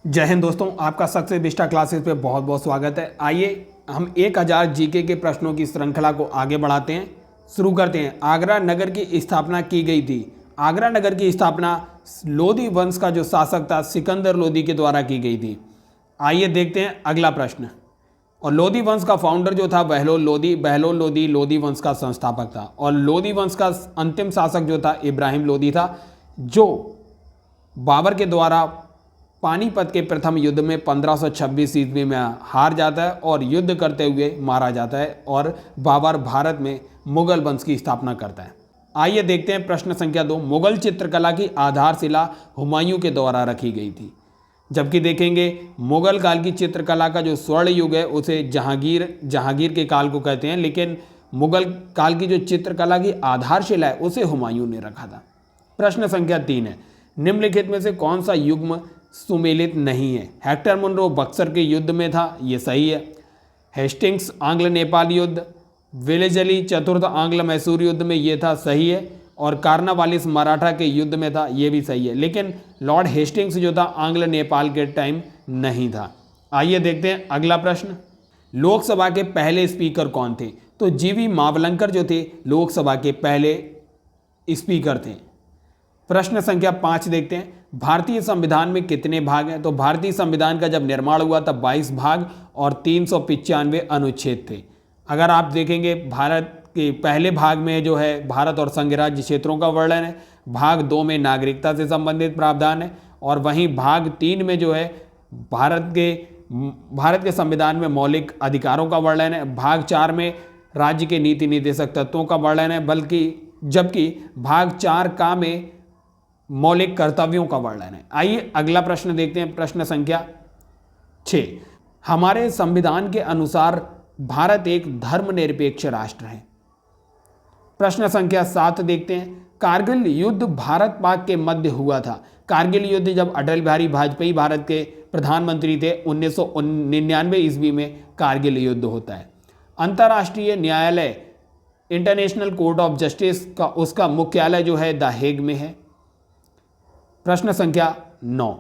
जय हिंद दोस्तों, आपका सक्सेस विस्टा क्लासेस पे बहुत बहुत स्वागत है। आइए हम 1000 जीके के प्रश्नों की श्रृंखला को आगे बढ़ाते हैं। शुरू करते हैं। आगरा नगर की स्थापना की गई थी। आगरा नगर की स्थापना लोदी वंश का जो शासक था सिकंदर लोदी के द्वारा की गई थी। आइए देखते हैं अगला प्रश्न। और लोदी वंश का फाउंडर जो था बहलोल लोदी लोदी वंश का संस्थापक था। और लोदी वंश का अंतिम शासक जो था इब्राहिम लोदी था, जो बाबर के द्वारा पानीपत के प्रथम युद्ध में 1526 ईस्वी में हार जाता है और युद्ध करते हुए मारा जाता है और बाबर भारत में मुगल वंश की स्थापना करता है। आइए देखते हैं प्रश्न संख्या 2। मुगल चित्रकला की आधारशिला हुमायूं के द्वारा रखी गई थी। जबकि देखेंगे मुगल काल की चित्रकला का जो स्वर्ण युग है उसे जहांगीर के काल को कहते हैं, लेकिन मुगल काल की जो चित्रकला की आधारशिला है उसे हुमायूं ने रखा था। प्रश्न संख्या 3 है। निम्नलिखित में से कौन सा युग्म सुमेलित नहीं है? हेक्टर मुनरो बक्सर के युद्ध में था, ये सही है। हेस्टिंग्स आंग्ल नेपाल युद्ध, वेलेजली चतुर्थ आंग्ल मैसूर युद्ध में ये था, सही है। और कार्नावालिस मराठा के युद्ध में था, ये भी सही है। लेकिन लॉर्ड हेस्टिंग्स जो था आंग्ल नेपाल के टाइम नहीं था। आइए देखते हैं अगला प्रश्न। लोकसभा के पहले स्पीकर कौन थे? तो जीवी मावलंकर जो थे लोकसभा के पहले स्पीकर थे। प्रश्न संख्या 5 देखते हैं। भारतीय संविधान में कितने भाग हैं? तो भारतीय संविधान का जब निर्माण हुआ तब 22 भाग और 395 अनुच्छेद थे। अगर आप देखेंगे भारत के पहले भाग में जो है भारत और संघ राज्य क्षेत्रों का वर्णन है, भाग 2 में नागरिकता से संबंधित प्रावधान है, और वहीं भाग 3 में जो है भारत के संविधान में मौलिक अधिकारों का वर्णन है, भाग 4 में राज्य के नीति निर्देशक तत्वों का वर्णन है, जबकि भाग 4 का में मौलिक कर्तव्यों का वर्णन है। आइए अगला प्रश्न देखते हैं। प्रश्न संख्या 6। हमारे संविधान के अनुसार भारत एक धर्मनिरपेक्ष राष्ट्र है। प्रश्न संख्या 7 देखते हैं। कारगिल युद्ध भारत पाक के मध्य हुआ था। कारगिल युद्ध जब अटल बिहारी वाजपेयी भारत के प्रधानमंत्री थे 1999 ईस्वी में कारगिल युद्ध होता है। अंतर्राष्ट्रीय न्यायालय इंटरनेशनल कोर्ट ऑफ जस्टिस का उसका मुख्यालय जो है द हेग में है। प्रश्न संख्या 9।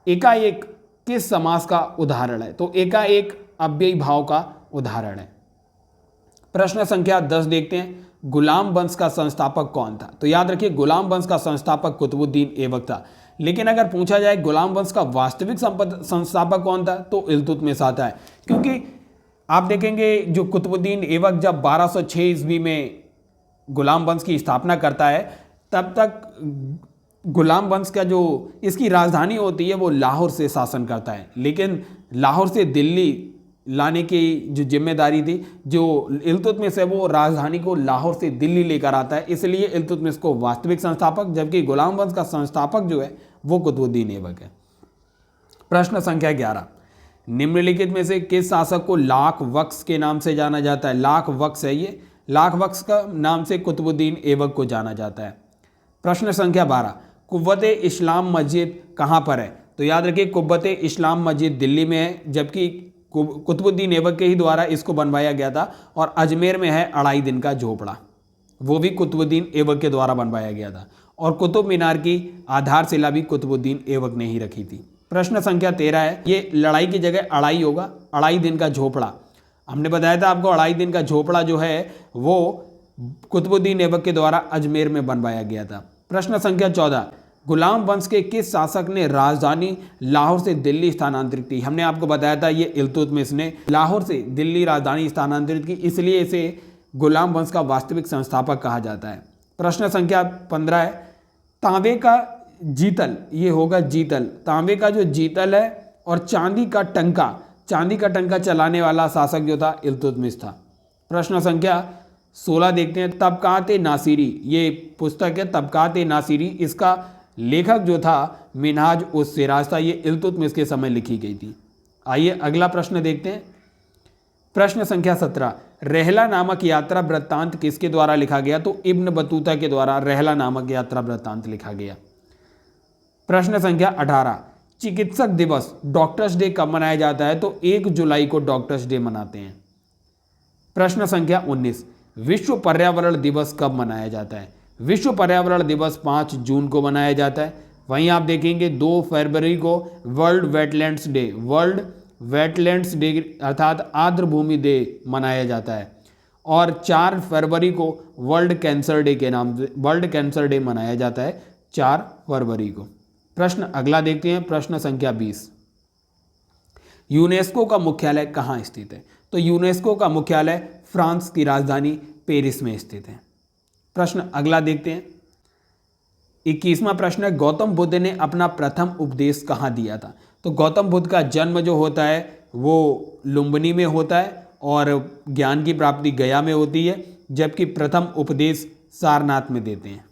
एकाएक किस समास का उदाहरण है? तो एकाएक अव्ययी भाव का उदाहरण है। प्रश्न संख्या 10 देखते हैं। गुलाम वंश का संस्थापक कौन था? तो याद रखिए गुलाम वंश का संस्थापक कुतुबुद्दीन ऐबक था। लेकिन अगर पूछा जाए गुलाम वंश का वास्तविक संस्थापक कौन था तो इल्तुतमिश आता है, क्योंकि आप देखेंगे जो कुतुबुद्दीन ऐबक जब 1206 ईस्वी में गुलाम वंश की स्थापना करता है तब तक गुलाम वंश का जो इसकी राजधानी होती है वो लाहौर से शासन करता है। लेकिन लाहौर से दिल्ली लाने की जो जिम्मेदारी थी जो इल्तुतमिश है वो राजधानी को लाहौर से दिल्ली लेकर आता है, इसलिए इल्तुतमिश को वास्तविक संस्थापक, जबकि गुलाम वंश का संस्थापक जो है वो कुतुबुद्दीन ऐबक है। प्रश्न संख्या 11। निम्नलिखित में से किस शासक को लाख वक्स के नाम से जाना जाता है? लाख वक्स है ये, लाख वक्स का नाम से कुतुबुद्दीन ऐबक को जाना जाता है। प्रश्न संख्या 12। कुव्वत इस्लाम मस्जिद कहाँ पर है? तो याद रखिए कुव्वत इस्लाम मस्जिद दिल्ली में है, जबकि कुतुबुद्दीन ऐबक के ही द्वारा इसको बनवाया गया था। और अजमेर में है अढ़ाई दिन का झोपड़ा, वो भी कुतुबुद्दीन ऐबक के द्वारा बनवाया गया था। और कुतुब मीनार की आधारशिला भी कुतुबुद्दीन ऐबक ने ही रखी थी। प्रश्न संख्या 13 है। ये लड़ाई की जगह अढ़ाई होगा, अढ़ाई दिन का झोपड़ा। हमने बताया था आपको अढ़ाई दिन का झोपड़ा जो है वो कुतुबुद्दीन ऐबक के द्वारा अजमेर में बनवाया गया था। प्रश्न संख्या 14। गुलाम वंश के किस शासक ने राजधानी लाहौर से दिल्ली स्थानांतरित की? हमने आपको बताया था ये इल्तुतमिश ने लाहौर से दिल्ली राजधानी स्थानांतरित की, इसलिए इसे गुलाम वंश का वास्तविक संस्थापक कहा जाता है। प्रश्न संख्या 15 है। तांबे का जीतल, ये होगा जीतल, तांबे का जो जीतल है और चांदी का टंका चलाने वाला शासक जो था इल्तुतमिश था। प्रश्न संख्या 16 देखते हैं। तबकात-ए नासिरी, ये पुस्तक है तबकात-ए नासिरी, इसका लेखक जो था मिनहाज उस सिराज था, ये इल्तुतमिश के समय लिखी गई थी। आइए अगला प्रश्न देखते हैं। प्रश्न संख्या 17। रहला नामक यात्रा वृत्तांत किसके द्वारा लिखा गया? तो इब्न बतूता के द्वारा रहला नामक यात्रा वृत्तांत लिखा गया। प्रश्न संख्या 18। चिकित्सक दिवस डॉक्टर्स डे कब मनाया जाता है? तो 1 जुलाई को डॉक्टर्स डे मनाते हैं। प्रश्न संख्या 19। विश्व पर्यावरण दिवस कब मनाया जाता है? विश्व पर्यावरण दिवस 5 जून को मनाया जाता है। वहीं आप देखेंगे 2 फरवरी को world wetlands day, world wetlands day अर्थात आर्द्र भूमि डे मनाया जाता है। और 4 फरवरी को वर्ल्ड कैंसर डे के नाम से वर्ल्ड कैंसर डे मनाया जाता है 4 फरवरी को। प्रश्न अगला देखते हैं, प्रश्न संख्या 20। यूनेस्को का मुख्यालय कहाँ स्थित है? तो यूनेस्को का मुख्यालय फ्रांस की राजधानी पेरिस में स्थित है। प्रश्न अगला देखते हैं, 21वां प्रश्न है, गौतम बुद्ध ने अपना प्रथम उपदेश कहाँ दिया था? तो गौतम बुद्ध का जन्म जो होता है वो लुम्बिनी में होता है और ज्ञान की प्राप्ति गया में होती है, जबकि प्रथम उपदेश सारनाथ में देते हैं।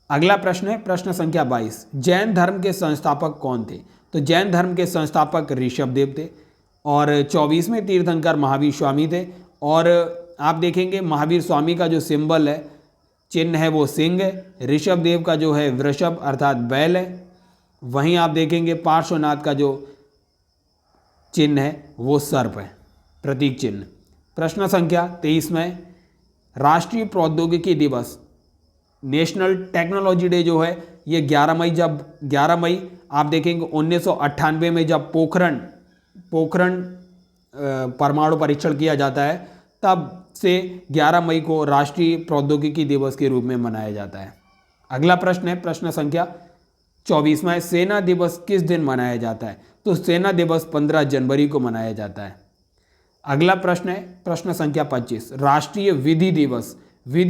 अगला प्रश्न है प्रश्न संख्या 22। जैन धर्म के संस्थापक कौन थे? तो जैन धर्म के संस्थापक ऋषभदेव थे और 24वें तीर्थंकर महावीर स्वामी थे। और आप देखेंगे महावीर स्वामी का जो सिंबल है, चिन्ह है, वो सिंह है। ऋषभदेव का जो है वृषभ अर्थात बैल है। वहीं आप देखेंगे पार्श्वनाथ का जो चिन्ह है वो सर्प है, प्रतीक चिन्ह। प्रश्न संख्या 23 में राष्ट्रीय प्रौद्योगिकी दिवस, नेशनल टेक्नोलॉजी डे जो है ये 11 मई आप देखेंगे 1998 में जब पोखरण परमाणु परीक्षण किया जाता है, तब से 11 मई को राष्ट्रीय प्रौद्योगिकी दिवस के रूप में मनाया जाता है। अगला प्रश्न है प्रश्न संख्या 24 में, सेना दिवस किस दिन मनाया जाता है? तो सेना दिवस 15 जनवरी को मनाया जाता है। अगला प्रश्न है प्रश्न संख्या 25, राष्ट्रीय विधि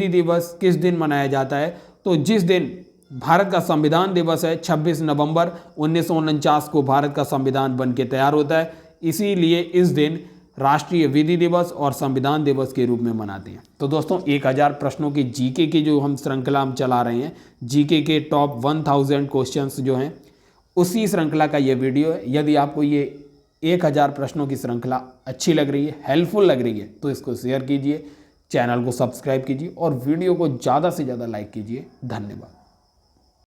दिवस किस दिन मनाया जाता है? तो जिस दिन भारत का संविधान दिवस है, 26 नवंबर 1949 को भारत का संविधान बन के तैयार होता है, इसीलिए इस दिन राष्ट्रीय विधि दिवस और संविधान दिवस के रूप में मनाते हैं। तो दोस्तों 1000 प्रश्नों की जीके की जो हम श्रृंखला हम चला रहे हैं, जीके के टॉप 1000 क्वेश्चंस जो हैं, उसी श्रृंखला का ये वीडियो है। यदि आपको ये 1000 प्रश्नों की श्रृंखला अच्छी लग रही है, हेल्पफुल लग रही है, तो इसको शेयर कीजिए, चैनल को सब्सक्राइब कीजिए और वीडियो को ज़्यादा से ज़्यादा लाइक कीजिए। धन्यवाद।